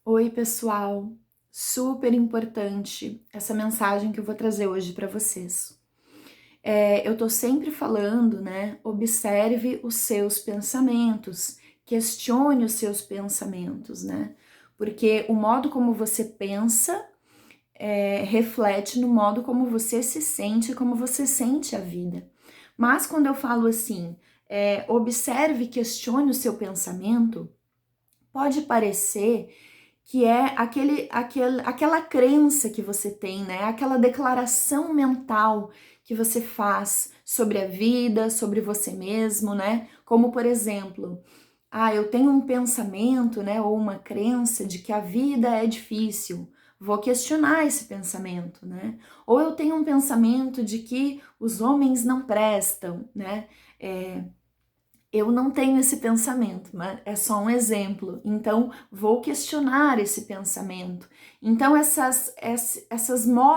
Oi, pessoal! Super importante essa mensagem que eu vou trazer hoje para vocês. Eu tô sempre falando, né? Observe os seus pensamentos, questione os seus pensamentos, né? Porque o modo como você pensa reflete no modo como você se sente, como você sente a vida. Mas quando eu falo assim, observe e questione o seu pensamento, pode parecer que é aquela crença que você tem, né? Aquela declaração mental que você faz sobre a vida, sobre você mesmo, né? Como, por exemplo, eu tenho um pensamento, né, ou uma crença de que a vida é difícil. Vou questionar esse pensamento, né? Ou eu tenho um pensamento de que os homens não prestam, né? Eu não tenho esse pensamento, mas é só um exemplo. Então, vou questionar esse pensamento. Então,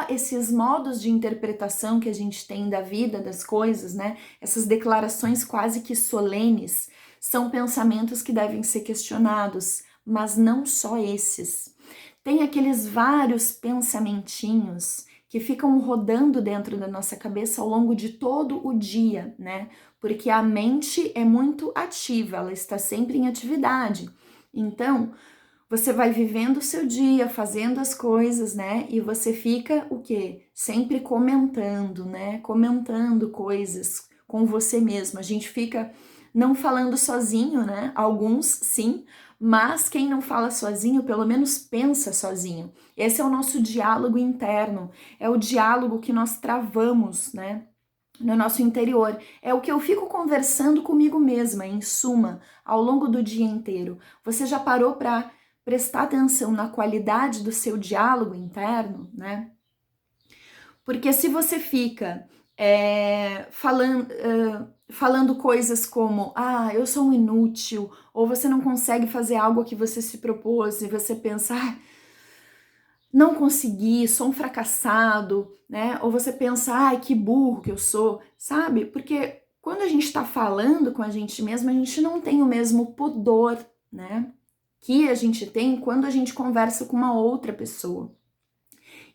esses modos de interpretação que a gente tem da vida, das coisas, né? Essas declarações quase que solenes, são pensamentos que devem ser questionados, mas não só esses. Tem aqueles vários pensamentinhos que ficam rodando dentro da nossa cabeça ao longo de todo o dia, né? Porque a mente é muito ativa, ela está sempre em atividade. Então, você vai vivendo o seu dia, fazendo as coisas, né? E você fica o quê? Sempre comentando, né? Comentando coisas com você mesmo. A gente fica não falando sozinho, né? Alguns sim, mas quem não fala sozinho, pelo menos pensa sozinho. Esse é o nosso diálogo interno, é o diálogo que nós travamos, né? No nosso interior. É o que eu fico conversando comigo mesma, em suma, ao longo do dia inteiro. Você já parou para prestar atenção na qualidade do seu diálogo interno, né? Porque se você fica falando coisas como, eu sou um inútil, ou você não consegue fazer algo que você se propôs e você pensa, não consegui, sou um fracassado, né? Ou você pensa, que burro que eu sou, sabe? Porque quando a gente tá falando com a gente mesma, a gente não tem o mesmo pudor, né? Que a gente tem quando a gente conversa com uma outra pessoa.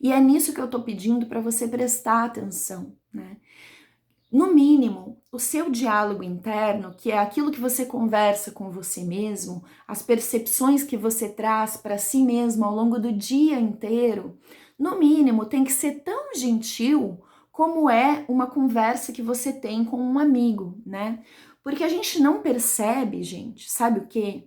E é nisso que eu tô pedindo para você prestar atenção, né? No mínimo, o seu diálogo interno, que é aquilo que você conversa com você mesmo, as percepções que você traz para si mesmo ao longo do dia inteiro, no mínimo tem que ser tão gentil como é uma conversa que você tem com um amigo, né? Porque a gente não percebe, gente, sabe o quê?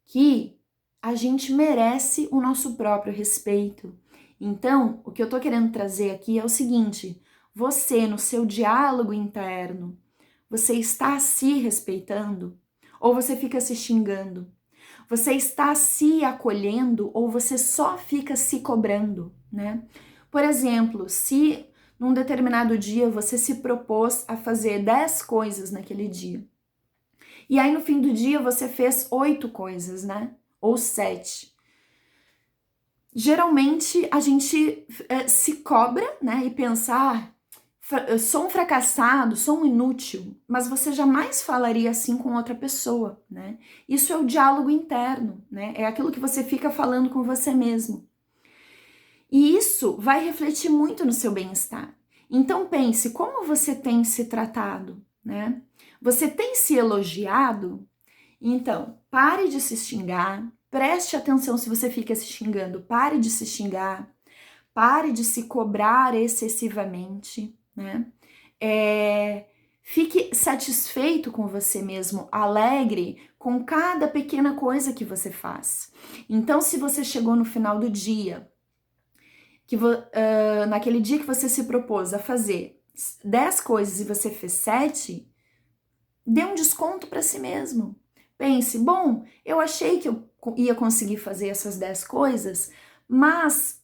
Que a gente merece o nosso próprio respeito. Então, o que eu tô querendo trazer aqui é o seguinte: você, no seu diálogo interno, você está se respeitando ou você fica se xingando? Você está se acolhendo ou você só fica se cobrando, né? Por exemplo, se num determinado dia você se propôs a fazer 10 coisas naquele dia, e aí no fim do dia você fez 8 coisas, né? Ou 7. Geralmente a gente se cobra, né? E pensa, eu sou um fracassado, sou um inútil, mas você jamais falaria assim com outra pessoa, né? Isso é o diálogo interno, né? É aquilo que você fica falando com você mesmo. E isso vai refletir muito no seu bem-estar. Então pense como você tem se tratado, né? Você tem se elogiado? Então, pare de se xingar, preste atenção se você fica se xingando, pare de se xingar, pare de se cobrar excessivamente, né? Fique satisfeito com você mesmo, alegre com cada pequena coisa que você faz. Então, se você chegou no final do dia, naquele dia que você se propôs a fazer 10 coisas e você fez 7, dê um desconto para si mesmo. Pense, bom, eu achei que eu ia conseguir fazer essas 10 coisas, mas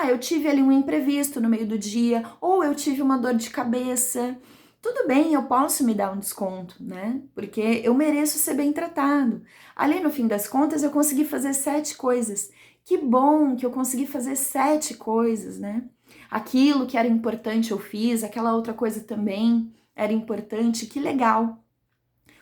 eu tive ali um imprevisto no meio do dia, ou eu tive uma dor de cabeça. Tudo bem, eu posso me dar um desconto, né? Porque eu mereço ser bem tratado. Ali no fim das contas, eu consegui fazer 7 coisas. Que bom que eu consegui fazer 7 coisas, né? Aquilo que era importante eu fiz, aquela outra coisa também era importante, que legal.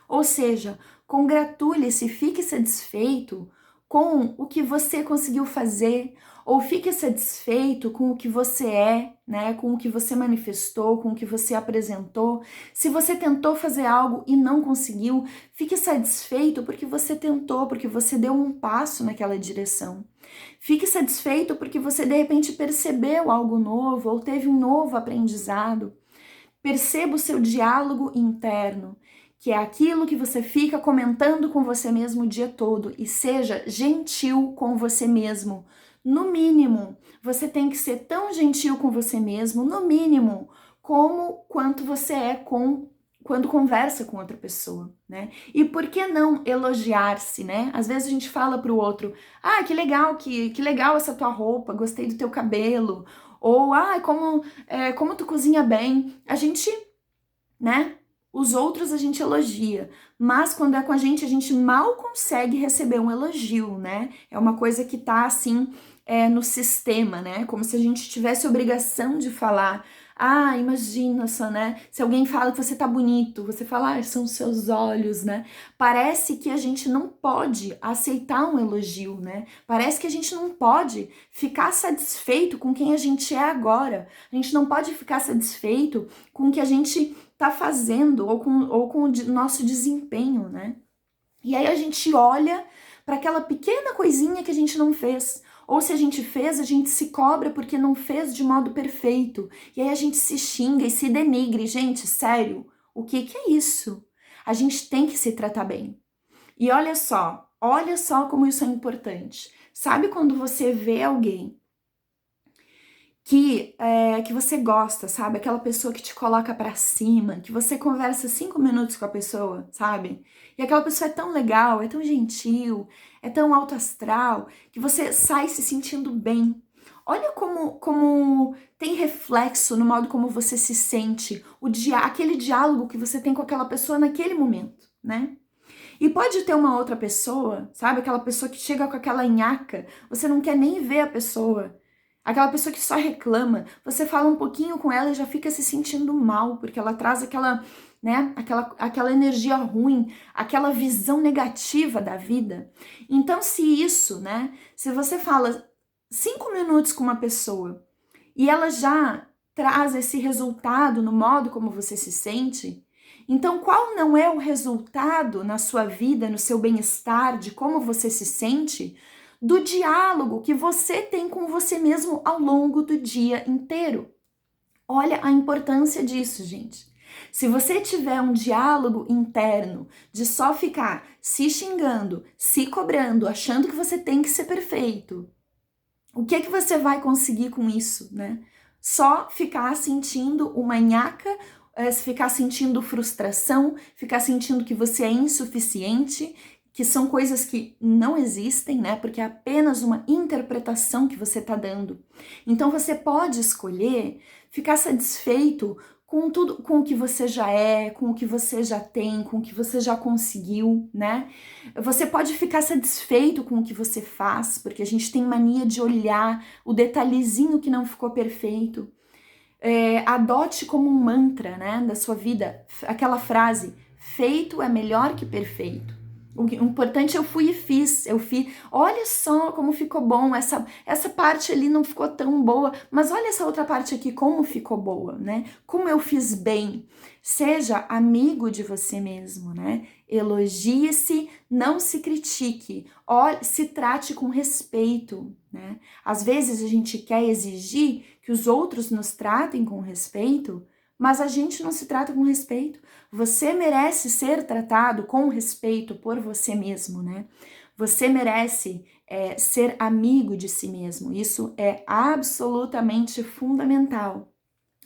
Ou seja, congratule-se, fique satisfeito com o que você conseguiu fazer, ou fique satisfeito com o que você é, né? Com o que você manifestou, com o que você apresentou. Se você tentou fazer algo e não conseguiu, fique satisfeito porque você tentou, porque você deu um passo naquela direção. Fique satisfeito porque você de repente percebeu algo novo ou teve um novo aprendizado. Perceba o seu diálogo interno, que é aquilo que você fica comentando com você mesmo o dia todo, e seja gentil com você mesmo. No mínimo, você tem que ser tão gentil com você mesmo, no mínimo, como quanto você é quando conversa com outra pessoa, né? E por que não elogiar-se, né? Às vezes a gente fala pro outro: "Ah, que legal essa tua roupa, gostei do teu cabelo", ou "Ah, como tu cozinha bem". A gente, né? Os outros a gente elogia, mas quando é com a gente mal consegue receber um elogio, né? É uma coisa que tá assim, no sistema, né? Como se a gente tivesse obrigação de falar. Ah, imagina só, né? Se alguém fala que você tá bonito, você fala, ah, são os seus olhos, né? Parece que a gente não pode aceitar um elogio, né? Parece que a gente não pode ficar satisfeito com quem a gente é agora. A gente não pode ficar satisfeito com o que a gente tá fazendo ou com o nosso desempenho, né? E aí a gente olha para aquela pequena coisinha que a gente não fez. Ou se a gente fez, a gente se cobra porque não fez de modo perfeito. E aí a gente se xinga e se denigre. Gente, sério, o que é isso? A gente tem que se tratar bem. E olha só como isso é importante. Sabe quando você vê alguém que você gosta, sabe? Aquela pessoa que te coloca pra cima, que você conversa 5 minutos com a pessoa, sabe? E aquela pessoa é tão legal, é tão gentil, é tão alto astral, que você sai se sentindo bem. Olha como tem reflexo no modo como você se sente, aquele diálogo que você tem com aquela pessoa naquele momento, né? E pode ter uma outra pessoa, sabe? Aquela pessoa que chega com aquela nhaca, você não quer nem ver a pessoa. Aquela pessoa que só reclama, você fala um pouquinho com ela e já fica se sentindo mal, porque ela traz aquela, né, aquela energia ruim, aquela visão negativa da vida. Então, se você fala 5 minutos com uma pessoa e ela já traz esse resultado no modo como você se sente, então qual não é o resultado na sua vida, no seu bem-estar, de como você se sente, do diálogo que você tem com você mesmo ao longo do dia inteiro? Olha a importância disso, gente. Se você tiver um diálogo interno de só ficar se xingando, se cobrando, achando que você tem que ser perfeito, o que você vai conseguir com isso, né? Só ficar sentindo uma nhaca, ficar sentindo frustração, ficar sentindo que você é insuficiente, que são coisas que não existem, né? Porque é apenas uma interpretação que você tá dando. Então você pode escolher ficar satisfeito com tudo, com o que você já é, com o que você já tem, com o que você já conseguiu, né? Você pode ficar satisfeito com o que você faz, porque a gente tem mania de olhar o detalhezinho que não ficou perfeito. Adote como um mantra, né, da sua vida, aquela frase: feito é melhor que perfeito. O importante eu fui e fiz, olha só como ficou bom, essa parte ali não ficou tão boa, mas olha essa outra parte aqui como ficou boa, né? Como eu fiz bem. Seja amigo de você mesmo, né? Elogie-se, não se critique, se trate com respeito, né? Às vezes a gente quer exigir que os outros nos tratem com respeito, mas a gente não se trata com respeito. Você merece ser tratado com respeito por você mesmo, né? Você merece ser amigo de si mesmo. Isso é absolutamente fundamental.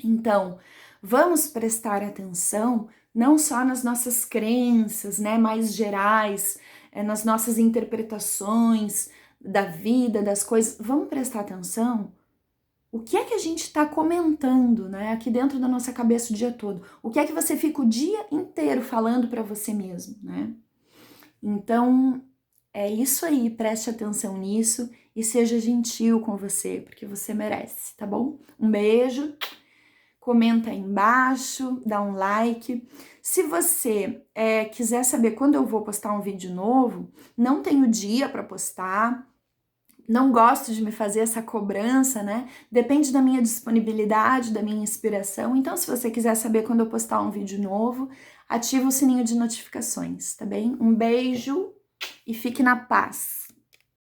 Então, vamos prestar atenção não só nas nossas crenças, né, mais gerais, nas nossas interpretações da vida, das coisas. Vamos prestar atenção o que é que a gente está comentando, né, aqui dentro da nossa cabeça o dia todo? O que é que você fica o dia inteiro falando para você mesmo, né? Então, é isso aí, preste atenção nisso e seja gentil com você, porque você merece, tá bom? Um beijo, comenta aí embaixo, dá um like. Se você quiser saber quando eu vou postar um vídeo novo, não tenho dia para postar, não gosto de me fazer essa cobrança, né? Depende da minha disponibilidade, da minha inspiração. Então, se você quiser saber quando eu postar um vídeo novo, ativa o sininho de notificações, tá bem? Um beijo e fique na paz!